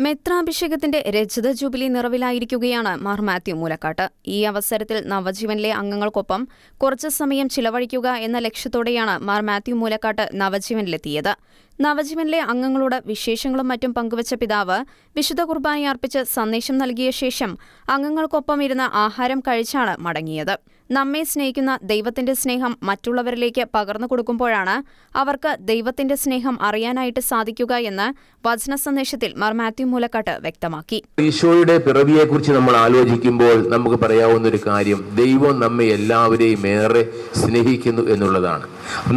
മെത്രാഭിഷേകത്തിന്റെ രജത ജൂബിലി നിറവിലായിരിക്കുകയാണ് മാർ മാത്യു മൂലക്കാട്ട്. ഈ അവസരത്തിൽ നവജീവനിലെ അംഗങ്ങൾക്കൊപ്പം കുറച്ചു സമയം ചിലവഴിക്കുക എന്ന ലക്ഷ്യത്തോടെയാണ് മാർ മാത്യു മൂലക്കാട്ട് നവജീവനിലെത്തിയത്. നവജീവനിലെ അംഗങ്ങളോട് വിശേഷങ്ങളും മറ്റും പങ്കുവച്ച പിതാവ് വിശുദ്ധ കുർബാനയർപ്പിച്ച് സന്ദേശം നൽകിയ ശേഷം അംഗങ്ങൾക്കൊപ്പം ഇരുന്ന് ആഹാരം കഴിച്ചാണ് മടങ്ങിയത്. നമ്മെ സ്നേഹിക്കുന്ന ദൈവത്തിന്റെ സ്നേഹം മറ്റുള്ളവരിലേക്ക് പകർന്നു കൊടുക്കുമ്പോഴാണ് അവർക്ക് ദൈവത്തിന്റെ സ്നേഹം അറിയാനായിട്ട് സാധിക്കുക എന്ന് വചന സന്ദേശത്തിൽ മാർ മാത്യു മൂലക്കാട്ട് വ്യക്തമാക്കി. ഈശോയുടെ പിറവിയെക്കുറിച്ച് നമ്മൾ ആലോചിക്കുമ്പോൾ നമുക്ക് പറയാവുന്ന ഒരു കാര്യം, ദൈവം നമ്മെ എല്ലാവരെയും ഏറെ സ്നേഹിക്കുന്നു എന്നുള്ളതാണ്.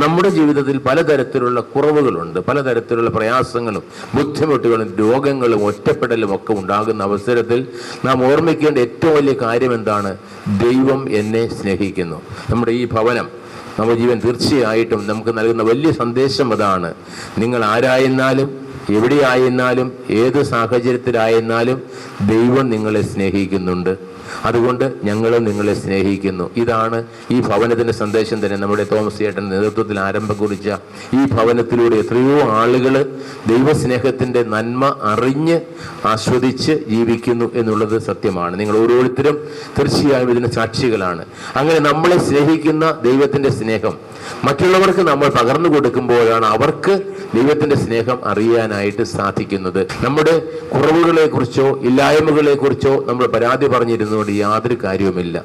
നമ്മുടെ ജീവിതത്തിൽ പലതരത്തിലുള്ള കുറവുകളുണ്ട്, പലതരത്തിലുള്ള പ്രയാസങ്ങളും ബുദ്ധിമുട്ടുകളും രോഗങ്ങളും ഒറ്റപ്പെടലും ഒക്കെ ഉണ്ടാകുന്ന അവസരത്തിൽ നാം ഓർമ്മിക്കേണ്ട ഏറ്റവും വലിയ കാര്യം എന്താണ്? ദൈവം എന്നെ സ്നേഹിക്കുന്നു. നമ്മുടെ ഈ ഭവനം നവജീവൻ തീർച്ചയായിട്ടും നമുക്ക് നൽകുന്ന വലിയ സന്ദേശം അതാണ്. നിങ്ങൾ ആരായിരുന്നാലും എവിടെയായിരുന്നാലും ഏത് സാഹചര്യത്തിലായിരുന്നാലും ദൈവം നിങ്ങളെ സ്നേഹിക്കുന്നുണ്ട്. അതുകൊണ്ട് ഞങ്ങളും നിങ്ങളെ സ്നേഹിക്കുന്നു. ഇതാണ് ഈ ഭവനത്തിന്റെ സന്ദേശം തന്നെ. നമ്മുടെ തോമസ് ചേട്ടൻ നേതൃത്വത്തിൽ ആരംഭം കുറിച്ച ഈ ഭവനത്തിലൂടെ എത്രയോ ആളുകൾ ദൈവസ്നേഹത്തിന്റെ നന്മ അറിഞ്ഞ് ആസ്വദിച്ച് ജീവിക്കുന്നു എന്നുള്ളത് സത്യമാണ്. നിങ്ങൾ ഓരോരുത്തരും തീർച്ചയായും ഇതിന് സാക്ഷികളാണ്. അങ്ങനെ നമ്മളെ സ്നേഹിക്കുന്ന ദൈവത്തിന്റെ സ്നേഹം മറ്റുള്ളവർക്ക് നമ്മൾ പകർന്നു കൊടുക്കുമ്പോഴാണ് അവർക്ക് ദൈവത്തിന്റെ സ്നേഹം അറിയാനായിട്ട് സാധിക്കുന്നത്. നമ്മുടെ കുറവുകളെ കുറിച്ചോ ഇല്ലായ്മകളെ കുറിച്ചോ നമ്മൾ പരാതി പറഞ്ഞിരുന്നുകൊണ്ട് യാതൊരു കാര്യവുമില്ല.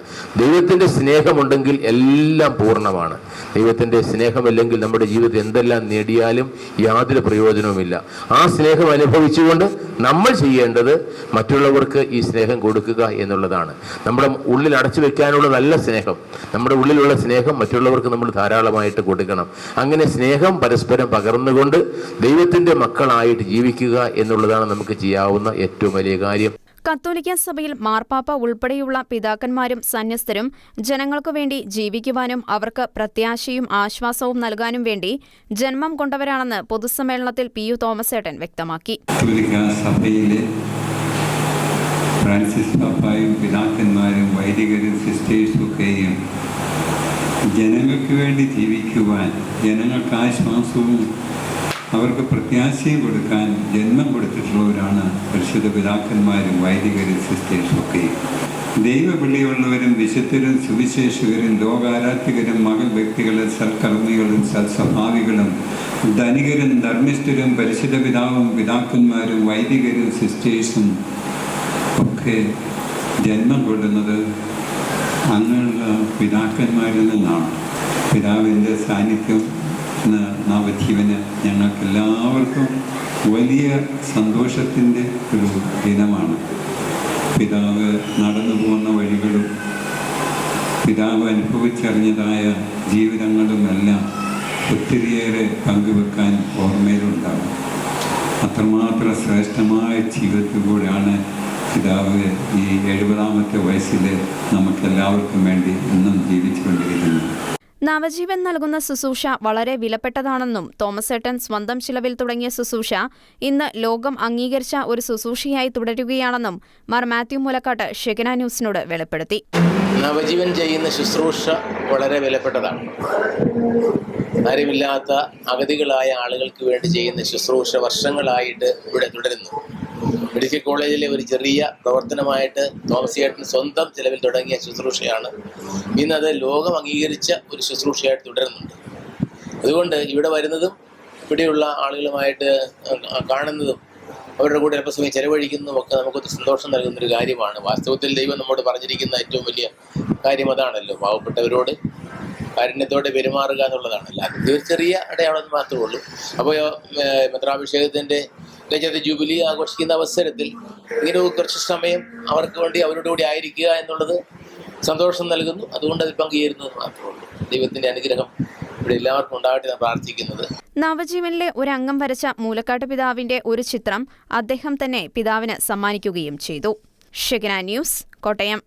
ദൈവത്തിന്റെ സ്നേഹമുണ്ടെങ്കിൽ എല്ലാം പൂർണ്ണമാണ്. ദൈവത്തിന്റെ സ്നേഹമില്ലെങ്കിൽ നമ്മുടെ ജീവിതത്തിൽ എന്തെല്ലാം നേടിയാലും യാതൊരു പ്രയോജനവുമില്ല. ആ സ്നേഹം അനുഭവിച്ചുകൊണ്ട് നമ്മൾ ചെയ്യേണ്ടത് മറ്റുള്ളവർക്ക് ഈ സ്നേഹം കൊടുക്കുക എന്നുള്ളതാണ്. നമ്മുടെ ഉള്ളിൽ അടച്ചു വെക്കാനുള്ള നല്ല സ്നേഹം, നമ്മുടെ ഉള്ളിലുള്ള സ്നേഹം മറ്റുള്ളവർക്ക് നമ്മൾ ധാരാളമായിട്ട് കൊടുക്കണം. അങ്ങനെ സ്നേഹം പരസ്പരം പകർന്നുകൊണ്ട് ദൈവത്തിന്റെ മക്കളായിട്ട് ജീവിക്കുക എന്നുള്ളതാണ് നമുക്ക് ചെയ്യാവുന്ന ഏറ്റവും വലിയ കാര്യം. കത്തോലിക്ക സഭയിൽ മാർപ്പാപ്പ ഉൾപ്പെടെയുള്ള പിതാക്കന്മാരും സന്യസ്തരും ജനങ്ങൾക്കു വേണ്ടി ജീവിക്കുവാനും അവർക്ക് പ്രത്യാശയും ആശ്വാസവും നൽകാനും വേണ്ടി ജന്മം കൊണ്ടവരാണെന്ന് പൊതുസമ്മേളനത്തിൽ പി. യു. തോമസ് ഏട്ടൻ വ്യക്തമാക്കി. സഭയിലെ ഫ്രാൻസിസ് പാപ്പായും പിതാക്കന്മാരും വൈദികരും സിസ്റ്റേഴ്സും ഒക്കെയും ജനങ്ങൾക്ക് വേണ്ടി ജീവിക്കുവാൻ, ജനങ്ങൾക്ക് ആശ്വാസവും അവർക്ക് പ്രത്യാശയും കൊടുക്കാൻ ജന്മം കൊടുത്തിട്ടുള്ളവരാണ് പരിശുദ്ധ പിതാക്കന്മാരും വൈദികരും സിസ്റ്റേഴ്സും ഒക്കെ. ദൈവവിളിയുള്ളവരും വിശുദ്ധരും സുവിശേഷകരും ലോകാരാധികരും മകൾ വ്യക്തികളും സൽക്കർമ്മികളും സൽസ്വഭാവികളും ധനികരും ധർമ്മിഷ്ഠരും പരിശുദ്ധ പിതാവും പിതാക്കന്മാരും വൈദികരും സിസ്റ്റേഴ്സും ഒക്കെ ജന്മം കൊള്ളുന്നത് അങ്ങനെയുള്ള പിതാക്കന്മാരിൽ നിന്നാണ്. പിതാവിൻ്റെ സാന്നിധ്യം നവജീവന് ഞങ്ങൾക്കെല്ലാവർക്കും വലിയ സന്തോഷത്തിൻ്റെ ഒരു ദിനമാണ്. പിതാവ് നടന്നു പോകുന്ന വഴികളും പിതാവ് അനുഭവിച്ചറിഞ്ഞതായ ജീവിതങ്ങളുമെല്ലാം ഒത്തിരിയേറെ പങ്കുവെക്കാൻ ഓർമ്മയിലുണ്ടാകും. അത്രമാത്രം ശ്രേഷ്ഠമായ ജീവിതത്തിലൂടെയാണ് പിതാവ് ഈ 70-ാമത്തെ വയസ്സിൽ നമുക്കെല്ലാവർക്കും വേണ്ടി ഇന്നും ജീവിച്ചുകൊണ്ടിരിക്കുന്നത്. നവജീവൻ നൽകുന്ന ശുശ്രൂഷ വളരെ വിലപ്പെട്ടതാണെന്നും തോമസ് ഏട്ടൻ സ്വന്തം ചിലവിൽ തുടങ്ങിയ ശുശ്രൂഷ ഇന്ന് ലോകം അംഗീകരിച്ച ഒരു ശുശ്രൂഷയായി തുടരുകയാണെന്നും മാർ മാത്യു മൂലക്കാട്ട് ഷെഗന ന്യൂസിനോട് വെളിപ്പെടുത്തി. നവജീവൻ ചെയ്യുന്ന ശുശ്രൂഷ വളരെ വിലപ്പെട്ടതാണ്. ആരുമില്ലാത്ത അഗതികളായ ആളുകൾക്ക് വേണ്ടി ചെയ്യുന്ന ശുശ്രൂഷ വർഷങ്ങളായിട്ട് ഇവിടെ തുടരുന്നു. മെഡിക്കൽ കോളേജിലെ ഒരു ചെറിയ പ്രവർത്തനമായിട്ട് തോമസ് ചേട്ടൻ സ്വന്തം ചിലവിൽ തുടങ്ങിയ ശുശ്രൂഷയാണ് ഇന്നത് ലോകം അംഗീകരിച്ച ഒരു ശുശ്രൂഷയായിട്ട് തുടരുന്നുണ്ട്. അതുകൊണ്ട് ഇവിടെ വരുന്നതും ഇവിടെയുള്ള ആളുകളുമായിട്ട് കാണുന്നതും അവരുടെ കൂടെ അല്പസമയം ചെലവഴിക്കുന്നതും ഒക്കെ നമുക്കൊരു സന്തോഷം നൽകുന്നൊരു കാര്യമാണ്. വാസ്തവത്തിൽ ദൈവം നമ്മോട് പറഞ്ഞിരിക്കുന്ന ഏറ്റവും വലിയ കാര്യം അതാണല്ലോ, പാവപ്പെട്ടവരോട് കാരുണ്യത്തോടെ പെരുമാറുക എന്നുള്ളതാണല്ലോ. അത് ചെറിയ അടയാളം മാത്രമേ ഉള്ളൂ. അപ്പോൾ മെത്രാഭിഷേകത്തിൻ്റെ രജത ജൂബിലി ആഘോഷിക്കുന്ന അവസരത്തിൽ ഇങ്ങനെ കുറച്ച് സമയം അവർക്ക് വേണ്ടി അവരുടെ കൂടി ആയിരിക്കുക എന്നുള്ളത് സന്തോഷം നൽകുന്നു. അതുകൊണ്ട് അതിൽ പങ്കുചേരുന്നത് മാത്രമേ ഉള്ളൂ. ദൈവത്തിൻ്റെ അനുഗ്രഹം ഇവിടെ എല്ലാവർക്കും ഉണ്ടാകട്ടെ എന്ന് പ്രാർത്ഥിക്കുന്നത്. നവജീവനിലെ ഒരു അംഗം വരച്ച മൂലക്കാട്ട് പിതാവിന്റെ ഒരു ചിത്രം അദ്ദേഹം തന്നെ പിതാവിന് സമ്മാനിക്കുകയും ചെയ്തു. ഷെഗന ന്യൂസ്, കോട്ടയം.